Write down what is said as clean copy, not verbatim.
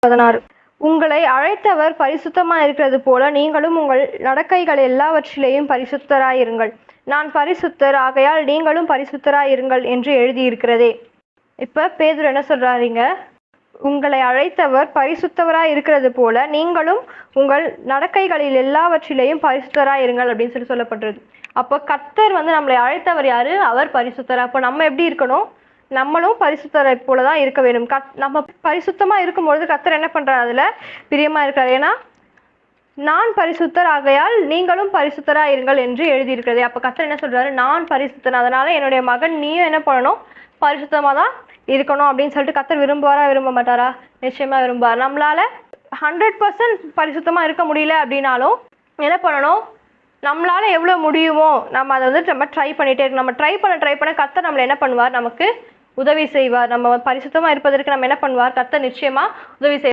16. உங்களை அழைத்தவர் பரிசுத்தமா இருக்கிறது போல நீங்களும் உங்கள் நடக்கைகள் எல்லாவற்றிலேயும் பரிசுத்தராயிருங்கள். நான் பரிசுத்தர், ஆகையால் நீங்களும் பரிசுத்தராயிருங்கள் என்று எழுதியிருக்கிறதே. இப்ப பேதுரு என்ன சொல்றாருங்க? உங்களை அழைத்தவர் பரிசுத்தவராய் இருக்கிறது போல நீங்களும் உங்கள் நடக்கைகளில் எல்லாவற்றிலேயும் பரிசுத்தராயிருங்கள் அப்படின்னு சொல்லப்படுறது. அப்போ கர்த்தர் நம்மளை அழைத்தவர் யாரு? அவர் பரிசுத்தர். அப்போ நம்ம எப்படி இருக்கணும்? நம்மளும் பரிசுத்தரை போலதான் இருக்க வேண்டும். நம்ம பரிசுத்தமா இருக்கும்பொழுது கர்த்தர் என்ன பண்றாரு? அதுல பிரியமா இருக்கிறார். ஏன்னா நான் பரிசுத்தர், ஆகையால் நீங்களும் பரிசுத்தரா இருங்கள் என்று எழுதியிருக்கிறது. அப்ப கர்த்தர் என்ன சொல்றாரு? நான் பரிசுத்தன், அதனால என்னுடைய மகன் நீயும் என்ன பண்ணணும்? பரிசுத்தமா தான் இருக்கணும் அப்படின்னு சொல்லிட்டு கர்த்தர் விரும்புவாரா விரும்ப மாட்டாரா? நிச்சயமா விரும்புவார். நம்மளால 100% பரிசுத்தமா இருக்க முடியல அப்படின்னாலும் என்ன பண்ணணும்? நம்மளால எவ்வளவு முடியுமோ நம்ம அதை நம்ம ட்ரை பண்ணிட்டே இருக்கணும். நம்ம ட்ரை பண்ண கர்த்தர் நம்மளை என்ன பண்ணுவார்? நமக்கு உதவி செய்வார். நம்ம பரிசுத்தமா இருப்பதற்கு நம்ம என்ன பண்ணுவார்? கர்த்தர் நிச்சயமா உதவி செய்வார்.